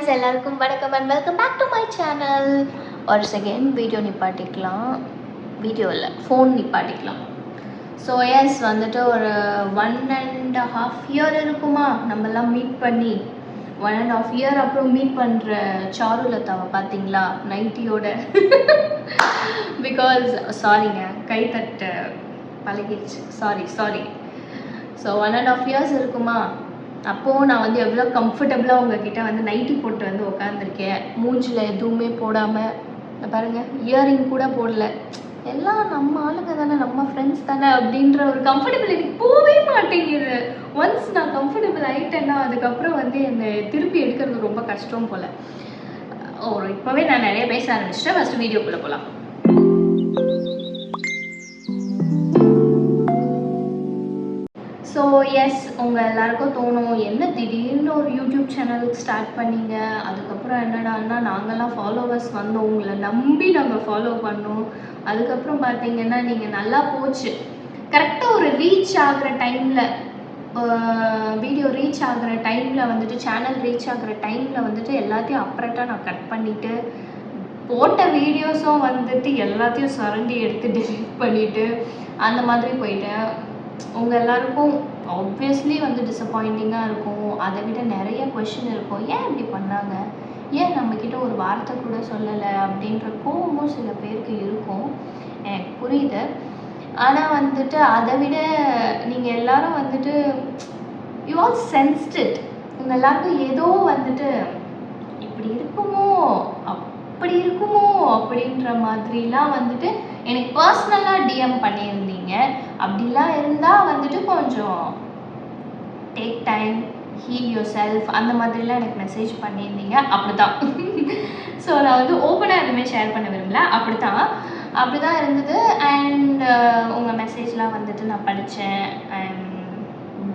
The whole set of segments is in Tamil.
guys, எல்லாருக்கும் வணக்கம் and welcome back to my channel. ஒரு செகண்ட் வீடியோ நிப்பாட்டிக்கலாம், வீடியோ இல்லை ஃபோன் நிப்பாட்டிக்கலாம். ஸோ எஸ் வந்துட்டு ஒரு 1.5 இயர் இருக்குமா நம்மலாம் மீட் பண்ணி. 1.5 இயர் அப்புறம் மீட் பண்ணுற சாருலதாவை பார்த்தீங்களா நைட்டியோட. பிகாஸ் சாரிங்க, கைத்தட்ட பழகிடுச்சு, சாரி. ஸோ 1.5 இயர்ஸ் இருக்குமா. அப்போது நான் வந்து எவ்வளோ கம்ஃபர்டபுளாக உங்ககிட்ட வந்து நைட்டி போட்டு வந்து உட்காந்துருக்கேன், மூஞ்சில் எதுவுமே போடாமல். பாருங்கள், இயரிங் கூட போடல. எல்லாம் நம்ம ஆளுங்க தானே, நம்ம ஃப்ரெண்ட்ஸ் தானே அப்படின்ற ஒரு கம்ஃபர்டபிள் போகவே மாட்டேங்குது. ஒன்ஸ் நான் கம்ஃபர்டபுள் ஆகிட்டேன்னா அதுக்கப்புறம் வந்து என்னை திருப்பி எடுக்கிறது ரொம்ப கஷ்டம் போல். இப்போவே நான் நிறைய பேச ஆரம்பிச்சிட்டேன். ஃபஸ்ட்டு வீடியோக்குள்ளே போகலாம். ஸோ எஸ், உங்கள் எல்லாருக்கும் தோணும், என்ன திடீர்னு ஒரு யூடியூப் சேனல் ஸ்டார்ட் பண்ணிங்க, அதுக்கப்புறம் என்னடான்னா நாங்கள்லாம் ஃபாலோவர்ஸ் வந்தோம், உங்களை நம்பி நாங்கள் ஃபாலோ பண்ணோம், அதுக்கப்புறம் பார்த்தீங்கன்னா நீங்கள் நல்லா போச்சு. கரெக்டாக ஒரு ரீச் ஆகிற டைமில், வீடியோ ரீச் ஆகிற டைமில் வந்துட்டு, சேனல் ரீச் ஆகிற டைமில் வந்துட்டு எல்லாத்தையும் அப்புறட்டா நான் கட் பண்ணிவிட்டு, போட்ட வீடியோஸும் வந்துட்டு எல்லாத்தையும் சுரண்டி எடுத்து டெலிட் பண்ணிவிட்டு அந்த மாதிரி போயிட்டேன். உங்கள் எல்லாருக்கும் ஆப்வியஸ்லி வந்து டிசப்பாயிண்டிங்காக இருக்கும். அதை விட நிறைய கொஷின் இருக்கும், ஏன் இப்படி பண்ணாங்க, ஏன் நம்மக்கிட்ட ஒரு வார்த்தை கூட சொல்லலை அப்படின்ற கோவமும் சில பேருக்கு இருக்கும், எனக்கு புரியுது. ஆனால் வந்துட்டு அதை விட நீங்கள் எல்லாரும் வந்துட்டு யூ ஆல் சென்ஸ்ட் இட். உங்கள் எல்லாருக்கும் ஏதோ வந்துட்டு இப்படி இருக்குமோ அப்படி இருக்குமோ அப்படின்ற மாதிரிலாம் வந்துட்டு எனக்கு பர்சனலாக டிஎம் பண்ணியிருந்தீங்க. அப்படிலாம் இருந்தால் வந்துட்டு கொஞ்சம் take time, heel your self அந்த மாதிரிலாம் எனக்கு மெசேஜ் பண்ணியிருந்தீங்க. அப்படி தான். ஸோ நான் வந்து ஓப்பனாக எதுவுமே ஷேர் பண்ண விரும்பல. அப்படி தான் இருந்தது. அண்ட் உங்கள் மெசேஜ்லாம் வந்துட்டு நான் படித்தேன். And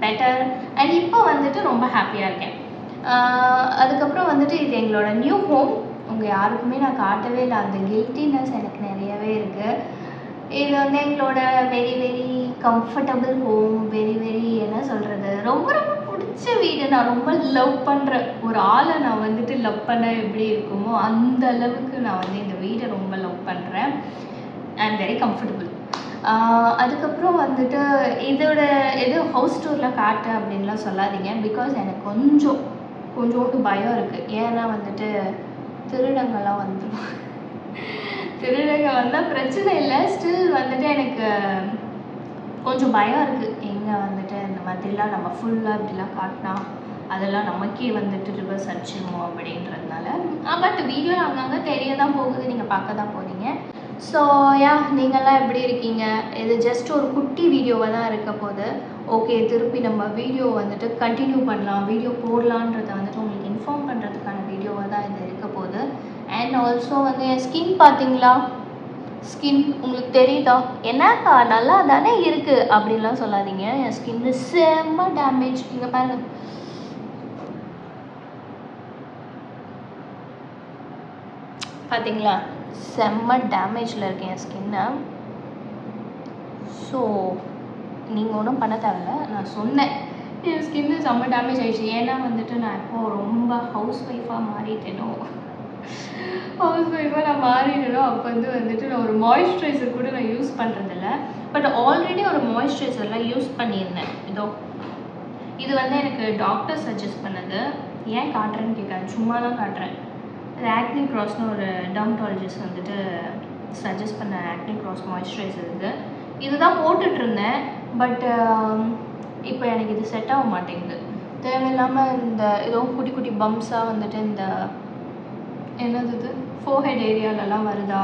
better. அண்ட் இப்போ வந்துட்டு ரொம்ப ஹாப்பியாக இருக்கேன். அதுக்கப்புறம் வந்துட்டு இது எங்களோட நியூ ஹோம். உங்கள் யாருக்குமே நான் காட்டவே இல்லை. அந்த கில்ட்டினஸ் எனக்கு நிறையவே இருக்குது. இது வந்து எங்களோட very very comfortable home. Very என்ன சொல்கிறது, ரொம்ப பிடிச்ச வீடு. நான் ரொம்ப லவ் பண்ணுற ஒரு ஆளை நான் வந்துட்டு லவ் பண்ண எப்படி இருக்குமோ அந்த அளவுக்கு நான் வந்து இந்த வீடை ரொம்ப லவ் பண்ணுறேன். And very comfortable. அதுக்கப்புறம் வந்துட்டு இதோட எது ஹவுஸ் டூரில் காட்டு அப்படின்லாம் சொல்லாதீங்க. பிகாஸ் எனக்கு கொஞ்சோண்டு பயம் இருக்குது. ஏன்னா வந்துட்டு திருடங்கள்லாம் வந்துடும். திருடங்க வந்தால் பிரச்சனை இல்லை, ஸ்டில் வந்துட்டு எனக்கு கொஞ்சம் பயம் இருக்குது. எங்கே வந்துட்டு இந்த மாதிரிலாம் நம்ம ஃபுல்லாக இப்படிலாம் காட்டினா அதெல்லாம் நமக்கே வந்துட்டு ரிவர்ஸ் அடிச்சிருமோ அப்படின்றதுனால. பட் வீடியோ அங்கங்கே தெரிய தான் போகுது, நீங்கள் பார்க்க தான் போகிறீங்க. ஸோ நீங்கள்லாம் எப்படி இருக்கீங்க? இது ஜஸ்ட் ஒரு குட்டி வீடியோவாக தான் இருக்க போகுது. ஓகே, திருப்பி நம்ம வீடியோ வந்துட்டு கண்டினியூ பண்ணலாம், வீடியோ போடலான்றதை வந்துட்டு உங்களுக்கு இன்ஃபார்ம் பண்ணுறதுக்கான வீடியோவாக தான் இது இருக்க போகுது. அண்ட் ஆல்சோ வந்து என் ஸ்கின் பார்த்தீங்களா, ஸ்கின் உங்களுக்கு தெரியுதா, என்னக்கா நல்லா தானே இருக்குது அப்படின்லாம் சொல்லாதீங்க. என் ஸ்கின்னு செம்ம டேமேஜ். இங்கே பாருங்கள், பார்த்தீங்களா, செம்ம டேமேஜில் இருக்கேன் என் ஸ்கின்னை. ஸோ நீங்கள் ஒன்றும் பண்ண தேவையில்ல, நான் சொன்னேன் என் ஸ்கின்னு செம்ம டேமேஜ் ஆகிடுச்சு. ஏன்னா வந்துட்டு நான் இப்போது ரொம்ப ஹவுஸ் ஒய்ஃபாக மாறிட்டேனோ அப்போ வந்துட்டு நான் ஒரு மாய்ஸ்சரைசர் கூட நான் யூஸ் பண்ணுறதில்ல. பட் ஆல்ரெடி ஒரு மாய்ஸ்சரைசர்லாம் யூஸ் பண்ணியிருந்தேன். இது வந்து எனக்கு டாக்டர் சஜஸ்ட் பண்ணது. ஏன் காட்டுறேன்னு கேட்குறேன், சும்மா தான் காட்டுறேன். இது ஆக்னி க்ராஸ்னு ஒரு டெர்மட்டாலஜிஸ்ட் வந்துட்டு சஜஸ்ட் பண்ண ஆக்னி க்ராஸ் மாய்ஸ்சரைசர். இதுதான் போட்டுட்ருந்தேன். பட் இப்போ எனக்கு இது செட் ஆக மாட்டேங்குது. தேவையில்லாமல் இந்த ஏதோ குட்டி குட்டி பம்ப்ஸாக வந்துட்டு இந்த என்னது இது ஃபோர்ஹெட் ஏரியாலலாம் வருதா.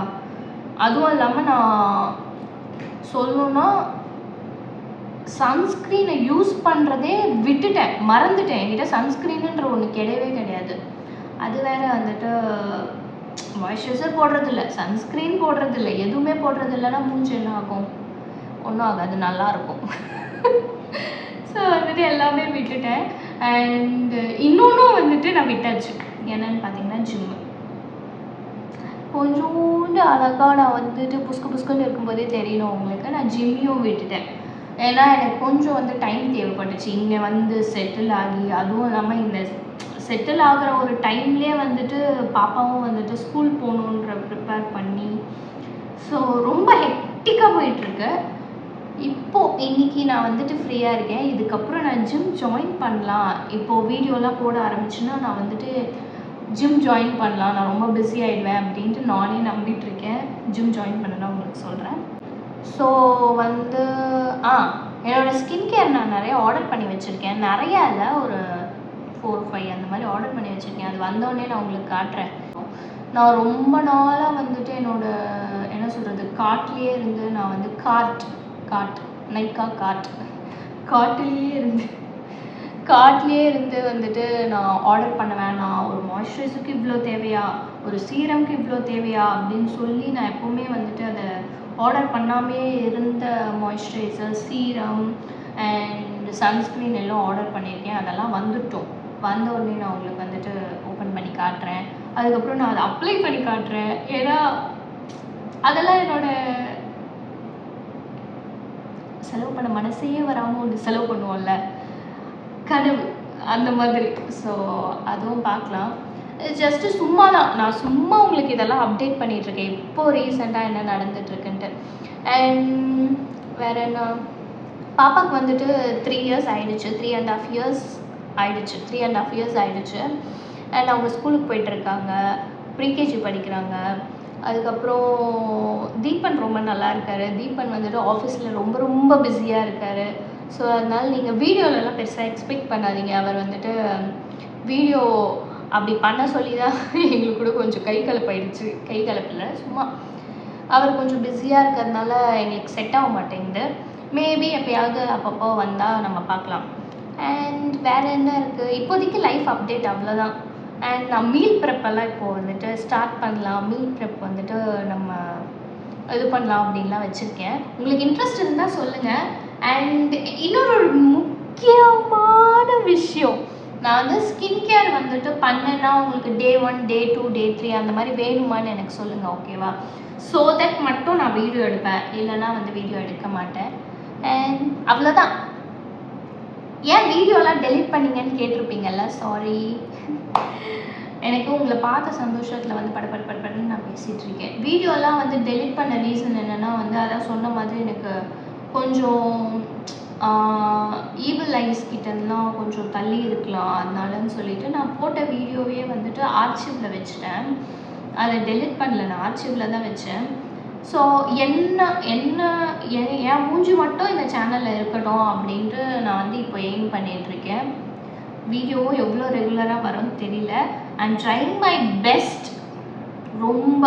அதுவும் இல்லாமல் நான் சொல்லணுன்னா சன்ஸ்க்ரீனை யூஸ் பண்ணுறதே விட்டுட்டேன், மறந்துட்டேன். என்கிட்ட சன்ஸ்க்ரீனுன்ற ஒன்று கிடையாது. அது வேறு வந்துட்டு மாய்ஸ்சரைசர் போடுறதில்ல, சன்ஸ்க்ரீன் போடுறதில்ல, எதுவுமே போடுறதில்லன்னா மூஞ்சி என்ன ஆகும், ஒன்றும் ஆகாது, நல்லாயிருக்கும். ஸோ வந்துட்டு எல்லாமே விட்டுட்டேன். அண்டு இன்னொன்றும் வந்துட்டு நான் விட்டாச்சு. என்னென்னு பார்த்தீங்கன்னா ஜிம்மு. கொஞ்சோண்டு அழகாக நான் வந்துட்டு புஸ்குன்னு இருக்கும்போதே தெரியணும் உங்களுக்கு, நான் ஜிம்மையும் விட்டுட்டேன். ஏன்னா எனக்கு கொஞ்சம் வந்து டைம் தேவைப்பட்டுச்சு இங்கே வந்து செட்டில் ஆகி. அதுவும் இல்லாமல் இந்த செட்டில் ஆகிற ஒரு டைம்லேயே வந்துட்டு பாப்பாவும் வந்துட்டு ஸ்கூல் போகணுன்ற ப்ரிப்பேர் பண்ணி ஸோ ரொம்ப ஹெக்டிக்காக போயிட்டுருக்கு. இப்போது இன்றைக்கி நான் வந்துட்டு ஃப்ரீயாக இருக்கேன். இதுக்கப்புறம் நான் ஜிம் ஜாயின் பண்ணலாம். இப்போது வீடியோலாம் போட ஆரம்பிச்சுன்னா நான் வந்துட்டு ஜிம் ஜாயின் பண்ணலாம், நான் ரொம்ப பிஸி ஆகிடுவேன் அப்படின்ட்டு நானே நம்பிட்டுருக்கேன். ஜிம் ஜாயின் பண்ணனா உங்களுக்கு சொல்கிறேன். ஸோ வந்து என்னோடய ஸ்கின் கேர் நான் நிறைய ஆர்டர் பண்ணி வச்சுருக்கேன். நிறையா இல்லை, ஒரு 4-5 அந்த மாதிரி ஆர்டர் பண்ணி வச்சுருக்கேன். அது வந்தோடனே நான் உங்களுக்கு காட்டுறேன். நான் ரொம்ப நாளாக வந்துட்டு என்னோடய என்ன சொல்கிறது கார்ட்லேயே இருந்து நான் வந்து கார்ட் நைக்கா கார்ட்லேயே இருந்து வந்துட்டு நான் ஆர்டர் பண்ண வேணாம், ஒரு மாய்ஸ்சரைசருக்கு இவ்வளோ தேவையா, ஒரு சீரம்க்கு இவ்வளோ தேவையா அப்படின்னு சொல்லி நான் எப்போவுமே வந்துட்டு அதை ஆர்டர் பண்ணாமே இருந்த மாய்ஸ்சரைசர், சீரம் அண்ட் சன்ஸ்க்ரீன் எல்லாம் ஆர்டர் பண்ணியிருக்கேன். அதெல்லாம் வந்த உடனே நான் உங்களுக்கு வந்துட்டு ஓப்பன் பண்ணி காட்டுறேன். அதுக்கப்புறம் நான் அதை அப்ளை பண்ணி காட்டுறேன். ஏன்னா அதெல்லாம் என்னோட செலவு பண்ண மனசையே வராமல் ஒன்று செலவு பண்ணுவோம்ல, கனவு அந்த மாதிரி. ஸோ அதுவும் பார்க்கலாம். ஜஸ்ட்டு சும்மா தான், நான் சும்மா உங்களுக்கு இதெல்லாம் அப்டேட் பண்ணிகிட்ருக்கேன் இப்போது ரீசெண்டாக என்ன நடந்துகிட்ருக்குன்ட்டு. அண்ட் வேறு என்ன, பாப்பாவுக்கு வந்துட்டு 3 years ஆகிடுச்சு, 3.5 years ஆகிடுச்சு. அண்ட் அவங்க ஸ்கூலுக்கு போயிட்டுருக்காங்க, ப்ரீகேஜி படிக்கிறாங்க. அதுக்கப்புறம் தீபன் ரொம்ப நல்லா இருக்கார். தீபன் வந்துட்டு ஆஃபீஸில் ரொம்ப ரொம்ப பிஸியாக இருக்கார். ஸோ அதனால் நீங்கள் வீடியோலலாம் பெருசாக எக்ஸ்பெக்ட் பண்ணாதீங்க. அவர் வந்துட்டு வீடியோ அப்படி பண்ண சொல்லி தான் எங்களுக்கு கூட கொஞ்சம் கை கலப்பில்லை, சும்மா அவர் கொஞ்சம் பிஸியாக இருக்கிறதுனால எங்களுக்கு செட் ஆக மாட்டேங்குது. மேபி எப்போயாவது அப்பப்போ வந்தால் நம்ம பார்க்கலாம். அண்ட் வேறு என்ன இருக்குது, இப்போதைக்கு லைஃப் அப்டேட் அவ்வளோதான். அண்ட் நான் மீல் ப்ரெப்பெல்லாம் இப்போது வந்துட்டு ஸ்டார்ட் பண்ணலாம். மீல் ப்ரெப் வந்துட்டு நம்ம இது பண்ணலாம் அப்படின்லாம் வச்சுருக்கேன். உங்களுக்கு இன்ட்ரெஸ்ட் இருந்தால் சொல்லுங்கள். அண்ட் இன்னொரு முக்கியமான விஷயம், நான் வந்து ஸ்கின் கேர் வந்துட்டு பண்ணேன்னா உங்களுக்கு Day 1, Day 2, Day 3 அந்த மாதிரி வேணுமான்னு எனக்கு சொல்லுங்கள், ஓகேவா? ஸோ தட் மட்டும் நான் வீடியோ எடுப்பேன், இல்லைனா வந்து வீடியோ எடுக்க மாட்டேன். அண்ட் அவ்வளோதான். ஏன் வீடியோலாம் டெலிட் பண்ணிங்கன்னு கேட்டிருப்பீங்கல்ல, சாரி. எனக்கு உங்களை பார்த்த சந்தோஷத்தில் வந்து படன்னு நான் பேசிகிட்டு இருக்கேன். வீடியோலாம் வந்து டெலிட் பண்ண ரீசன் என்னென்னா வந்து அதான் சொன்ன மாதிரி எனக்கு கொஞ்சம் ஈவில் ஐஸ் கிட்டலாம் கொஞ்சம் தள்ளி இருக்கலாம், அதனாலன்னு சொல்லிட்டு நான் போட்ட வீடியோவே வந்துட்டு ஆர்ச்சிவில் வச்சுட்டேன். அதை டெலிட் பண்ணல, நான் ஆர்ச்சிவில் தான் வச்சேன். ஸோ என் மூஞ்சி மட்டும் இந்த சேனலில் இருக்கட்டும் அப்படின்ட்டு நான் வந்து இப்போ எய்ம் பண்ணிகிட்ருக்கேன். வீடியோவும் எவ்வளோ ரெகுலராக வரும்னு தெரியல. அண்ட் ட்ரைங் மை பெஸ்ட், ரொம்ப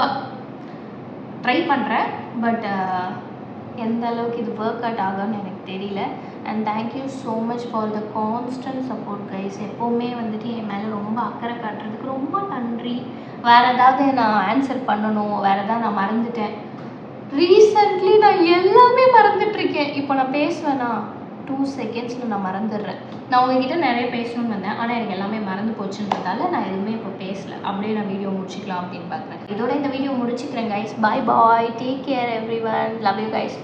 ட்ரை பண்ணுறேன். பட் எந்த அளவுக்கு இது ஒர்க் அவுட் ஆகும்னு எனக்கு தெரியல. And thank you so much for the constant support guys. எப்போவுமே வந்துட்டு என் மேலே ரொம்ப அக்கறை காட்டுறதுக்கு ரொம்ப நன்றி. வேறு ஏதாவது நான் ஆன்சர் பண்ணணும், வேறு ஏதாவது நான் மறந்துட்டேன். ரீசெண்ட்லி நான் எல்லாமே மறந்துட்டுருக்கேன். இப்போ நான் பேசுவேன்னா 2 secondsல நான் மறந்துடுறேன். நான் உங்ககிட்ட நிறைய பேசணும்னு வந்தேன், ஆனால் எனக்கு எல்லாமே மறந்து போச்சுன்றதால நான் எதுவுமே இப்போ பேசலை. அப்படியே நான் வீடியோ முடிச்சிக்கலாம் அப்படின்னு பார்க்குறேன். இதோட இந்த வீடியோ முடிச்சுக்கிறேன் guys. Bye, take care every one, love you guys.